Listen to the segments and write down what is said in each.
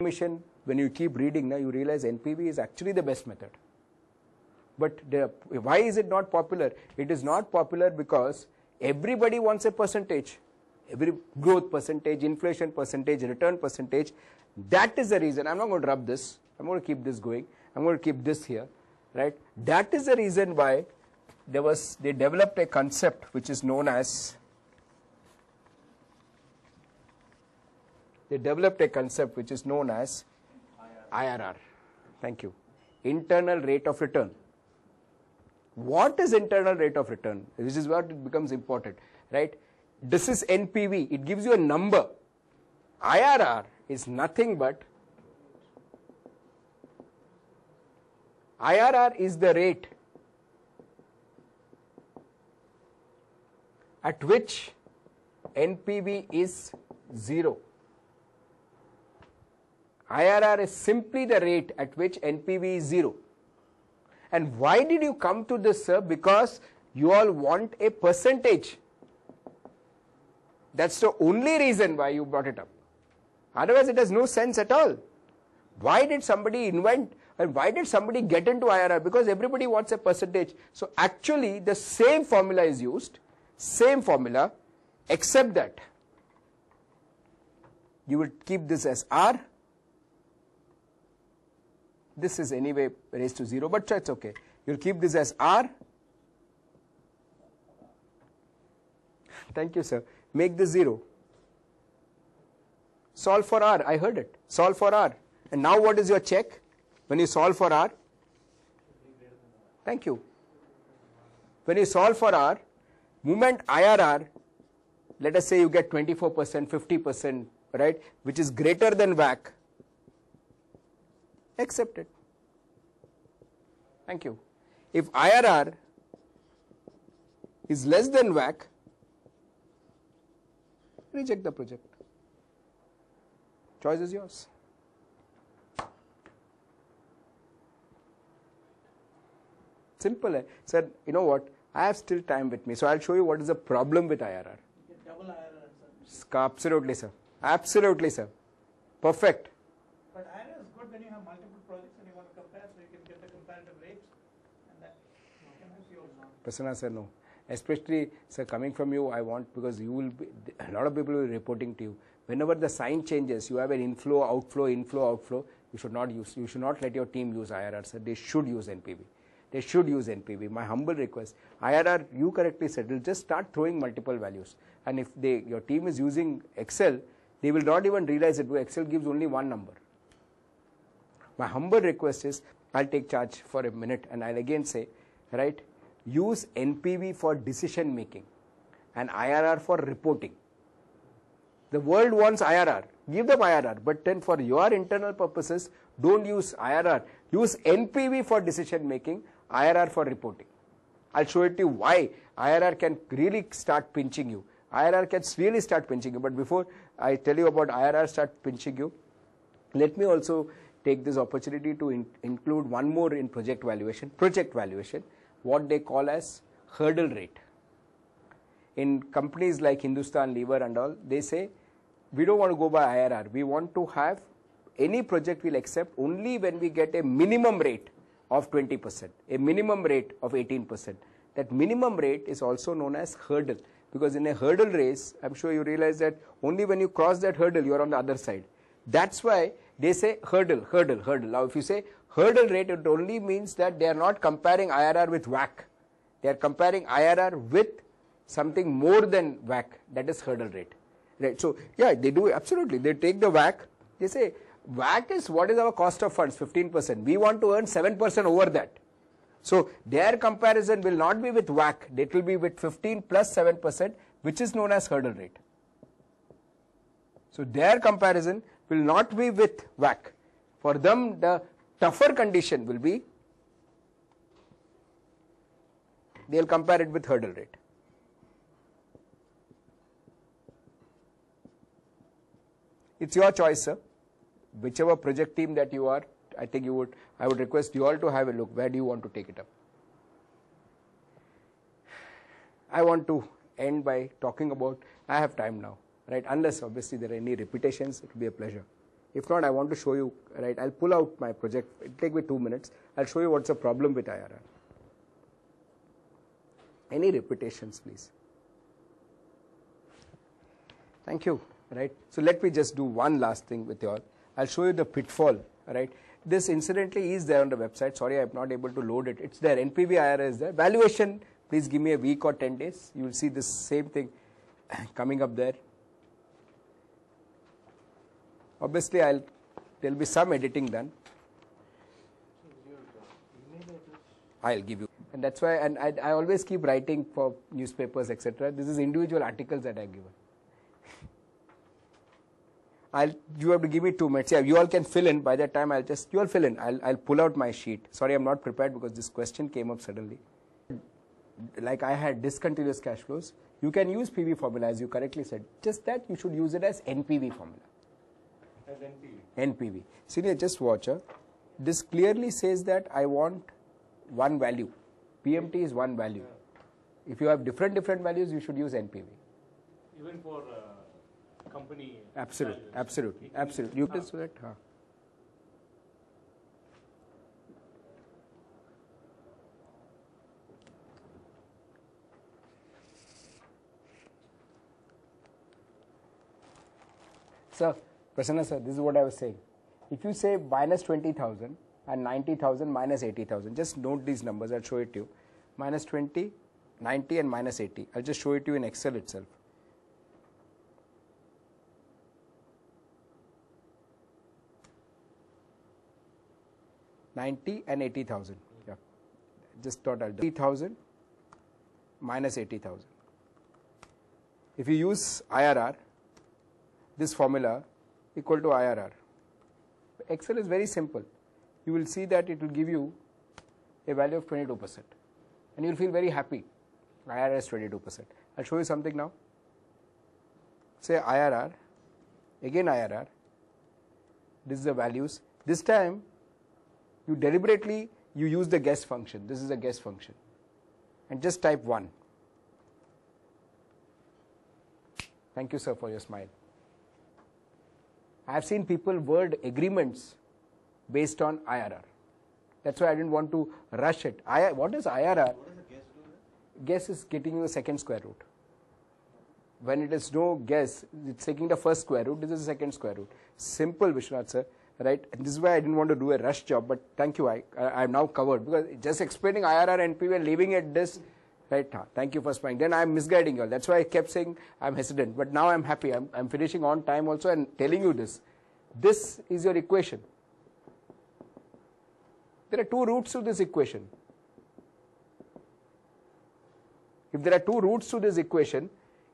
mission, when you keep reading now, you realize NPV is actually the best method. But why is it not popular? It is not popular because everybody wants a percentage. Every growth percentage, inflation percentage, return percentage. That is the reason. I'm not going to rub this. I'm going to keep this going. I'm going to keep this here, right? That is the reason why they developed a concept which is known as IRR. Thank you. Internal rate of return. What is internal rate of return? This is what it becomes important, right? This is NPV. It gives you a number. IRR is nothing but IRR is the rate at which NPV is 0. IRR is simply the rate at which NPV is 0. And why did you come to this, sir? Because you all want a percentage. That's the only reason why you brought it up. Otherwise, it has no sense at all. Why did somebody invent and why did somebody get into IRR? Because everybody wants a percentage. So actually, the same formula is used, same formula, except that you will keep this as R. This is anyway raised to 0, but it's okay. You'll keep this as R. Thank you, sir. Make this 0. Solve for R. I heard it. Solve for R. And now what is your check when you solve for R? Thank you. When you solve for R, moment IRR, let us say you get 24%, 50%, right, which is greater than WACC. Accept it. Thank you. If IRR is less than WACC, reject the project. Choice is yours. Simple, eh? Sir, you know what? I have still time with me, so I'll show you what is the problem with IRR. Double IRR, sir. Absolutely, sir. Absolutely, sir. Perfect. But IRR is good when you have multiple projects and you want to compare, so you can get the comparative rates. And that can help you also. Prasanna, sir, no. Especially, sir, coming from you, I want, because you will be, a lot of people will be reporting to you. Whenever the sign changes, you have an inflow, outflow, you should not use, you should not let your team use IRR, sir. They should use NPV. They should use NPV. My humble request. IRR, you correctly said, will just start throwing multiple values. And if your team is using Excel, they will not even realize it. Excel gives only one number. My humble request is, I'll take charge for a minute and I'll again say, right, use NPV for decision making and IRR for reporting. The world wants IRR. Give them IRR. But then for your internal purposes, don't use IRR. Use NPV for decision making, IRR for reporting. I'll show it to you why IRR can really start pinching you. IRR can really start pinching you. But before I tell you about IRR start pinching you, let me also take this opportunity to include one more in project valuation. Project valuation, what they call as hurdle rate. In companies like Hindustan Lever and all, they say, we don't want to go by IRR. We want to have any project we'll accept only when we get a minimum rate of 20%, a minimum rate of 18%. That minimum rate is also known as hurdle, because in a hurdle race, I'm sure you realize that only when you cross that hurdle, you're on the other side. That's why they say hurdle, hurdle, hurdle. Now, if you say hurdle rate, it only means that they are not comparing IRR with WACC. They are comparing IRR with something more than WACC. That is hurdle rate. Right. So, yeah, they do absolutely. They take the WACC. They say, WACC is what is our cost of funds, 15%. We want to earn 7% over that. So, their comparison will not be with WACC. It will be with 15 plus 7%, which is known as hurdle rate. So, their comparison will not be with WACC. For them, the tougher condition will be, they will compare it with hurdle rate. It's your choice, sir. Whichever project team that you are, I think I would request you all to have a look. Where do you want to take it up? I want to end by talking about, I have time now, right? Unless obviously there are any repetitions, it will be a pleasure. If not, I want to show you, right, I'll pull out my project, it'll take me 2 minutes, I'll show you what's the problem with IRR. Any repetitions, please? Thank you, right. So let me just do one last thing with you all. I'll show you the pitfall, right. This incidentally is there on the website. Sorry, I'm not able to load it. It's there. NPV IRR is there. Valuation, please give me a week or 10 days. You will see this same thing coming up there. Obviously, there'll be some editing done. I'll give you. And that's why, and I always keep writing for newspapers, etc. This is individual articles that I've given. You have to give me 2 minutes. Yeah, you all can fill in. By that time, you all fill in. I'll pull out my sheet. Sorry, I'm not prepared because this question came up suddenly. Like I had discontinuous cash flows. You can use PV formula as you correctly said. Just that you should use it as NPV formula. As NPV. NPV. Senior, just watch. This clearly says that I want one value. PMT is one value. Yeah. If you have different values, you should use NPV. Even for company. Absolutely, absolutely, absolutely. You can do that. Sir, Prasanna sir, this is what I was saying. If you say minus 20,000 and 90,000 minus 80,000, just note these numbers, I'll show it to you. Minus 20, 90 and minus 80. I'll just show it to you in Excel itself. $90,000 and 80,000. Yeah. Just thought I'll do 80,000 minus 80,000. If you use IRR, this formula equal to IRR. Excel is very simple. You will see that it will give you a value of 22%. And you will feel very happy. IRR is 22%. I'll show you something now. Say IRR, again IRR. This is the values. This time, you deliberately, you use the guess function. This is a guess function. And just type 1. Thank you, sir, for your smile. I have seen people word agreements based on IRR. That's why I didn't want to rush it. What is IRR? What does the guess do? Guess is getting you the second square root. When it is no guess, it's taking the first square root. This is the second square root. Simple, Vishwanath sir. Right? And this is why I didn't want to do a rush job, but thank you. I'm now covered because just explaining IRR and NPV and leaving it this. Right? Thank you for smiling. Then I'm misguiding you all. That's why I kept saying I'm hesitant. But now I'm happy. I'm finishing on time also and telling you this. This is your equation. There are 2 roots to this equation. If there are 2 roots to this equation,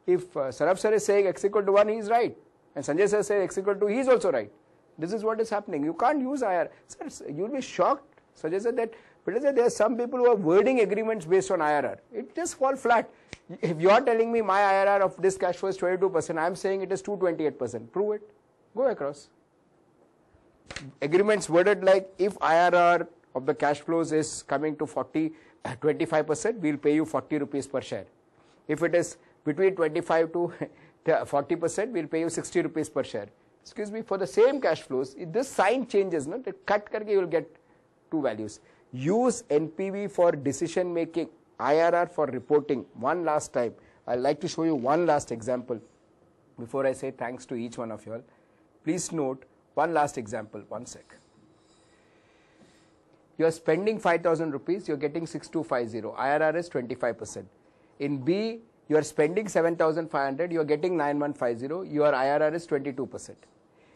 if Saraf sir is saying x equal to 1, he is right. And Sanjay sir says x equal to, he is also right. This is what is happening. You can't use IRR. Sir, you will be shocked. Sanjay said that. But there are some people who are wording agreements based on IRR. It just fall flat. If you are telling me my IRR of this cash flow is 22%, I am saying it is 228%. Prove it. Go across. Agreements worded like if IRR of the cash flows is coming to 25%, we will pay you 40 rupees per share. If it is between 25 to 40%, we will pay you 60 rupees per share. Excuse me, for the same cash flows, if this sign changes, no, cut karke you will get 2 values. Use NPV for decision making, IRR for reporting. One last time, I'd like to show you one last example before I say thanks to each one of you all. Please note one last example, one sec. You are spending 5,000 rupees, you are getting 6250. IRR is 25%. In B, you are spending 7,500, you are getting 9150, your IRR is 22%.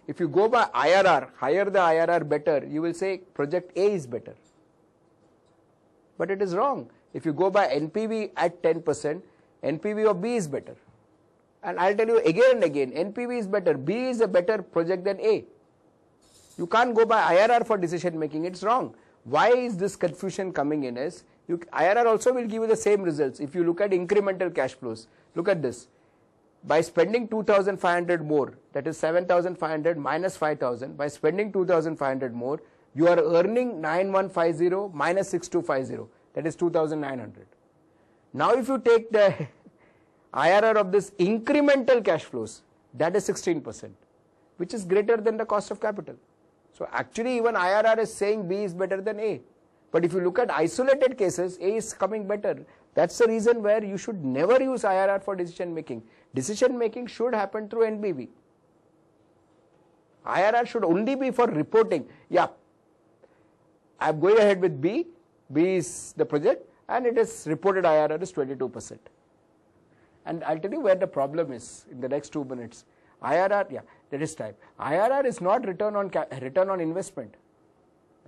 If you go by IRR, higher the IRR better, you will say project A is better. But it is wrong. If you go by NPV at 10%, NPV of B is better. And I'll tell you again and again, NPV is better. B is a better project than A. You can't go by IRR for decision making, it's wrong. Why is this confusion coming in is, IRR also will give you the same results. If you look at incremental cash flows, look at this. By spending 2,500 more, that is 7,500 minus 5,000, by spending 2,500 more, you are earning 9150 minus 6250, that is 2,900. Now if you take the IRR of this incremental cash flows, that is 16%. which is greater than the cost of capital. So actually even IRR is saying B is better than A. But if you look at isolated cases, A is coming better. That's the reason where you should never use IRR for decision making. Decision making should happen through NPV. IRR should only be for reporting. Yeah, I'm going ahead with B. B is the project and it is reported IRR is 22%. And I'll tell you where the problem is in the next 2 minutes. IRR, yeah, that is time. IRR is not return on investment.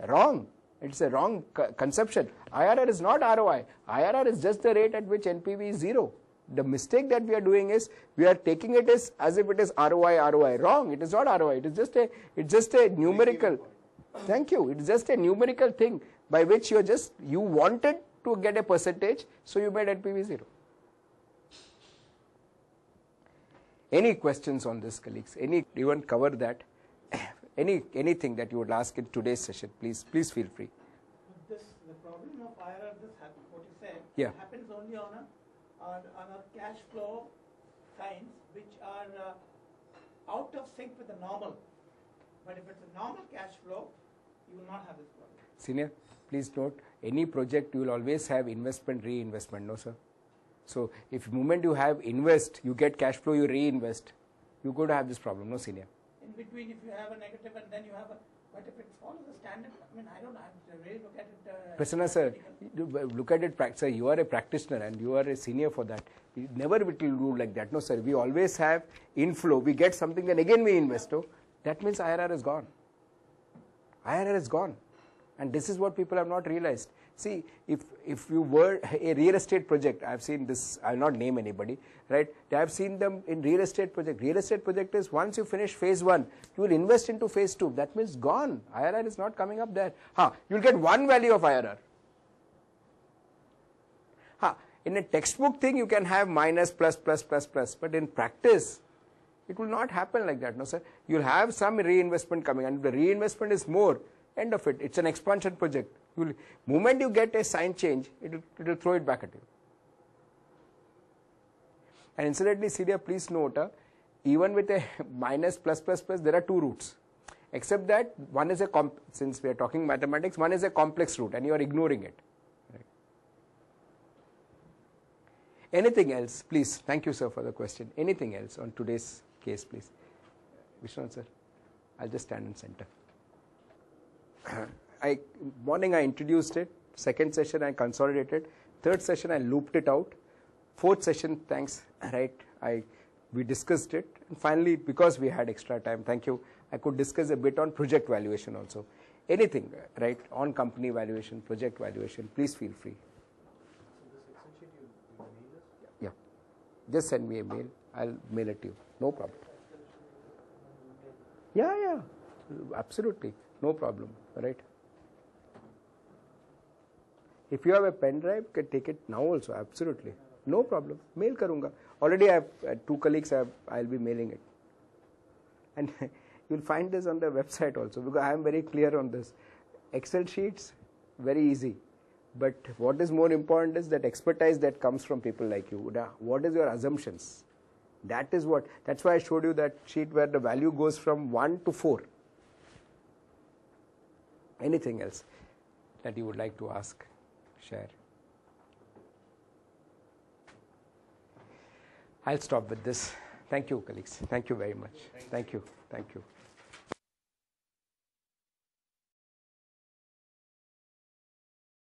Wrong. It's a wrong conception. IRR is not ROI. IRR is just the rate at which NPV is 0. The mistake that we are doing is we are taking it as if it is ROI. Wrong. It is not ROI. It is just a numerical. Thank you. It is just a numerical thing by which you wanted to get a percentage, so you made NPV 0. Any questions on this, colleagues? Anyone cover that? Anything that you would ask in today's session, please feel free. The problem of IRR, what you said, yeah, happens only on a cash flow kinds which are out of sync with the normal. But if it's a normal cash flow, you will not have this problem. Senior, please note, any project you will always have investment, reinvestment, no sir? So if the moment you have invest, you get cash flow, you reinvest, you're going to have this problem, no senior? In between, if you have a negative and then you have but if it follows the standard, I mean, I don't know, I really look at it. Prasanna sir, look at it, sir, you are a practitioner and you are a senior for that. Never it will do like that. No sir, we always have inflow, we get something then again we invest. Oh, that means IRR is gone. IRR is gone. And this is what people have not realized. See, if you were a real estate project, I have seen this, I will not name anybody, right? I have seen them in real estate project. Real estate project is once you finish phase 1, you will invest into phase 2. That means gone. IRR is not coming up there. You will get one value of IRR. In a textbook thing, you can have minus, plus, but in practice, it will not happen like that, no sir. You will have some reinvestment coming, and if the reinvestment is more, end of it. It's an expansion project. Moment you get a sign change, it will throw it back at you. And incidentally, Celia, please note, even with a minus, plus, there are 2 roots. Except that one is since we are talking mathematics, one is a complex root and you are ignoring it. Right. Anything else, please? Thank you, sir, for the question. Anything else on today's case, please? Vishwanath, sir, I'll just stand in center. Morning I introduced it, second session I consolidated, third session I looped it out, fourth session, thanks, right, we discussed it, and finally because we had extra time, thank you, I could discuss a bit on project valuation also. Anything, right, on company valuation, project valuation, please feel free. So this Excel sheet you mail us? Yeah, just send me a mail, I'll mail it to you, no problem. Yeah, absolutely, no problem, right. If you have a pen drive, you can take it now also, absolutely. No problem. Mail karunga. Already I have 2 colleagues, I'll be mailing it. And you'll find this on the website also, because I am very clear on this. Excel sheets, very easy. But what is more important is that expertise that comes from people like you. What is your assumptions? That's why I showed you that sheet where the value goes from 1 to 4. Anything else that you would like to ask? Share. I'll stop with this. Thank you, colleagues. Thank you very much. Thank you.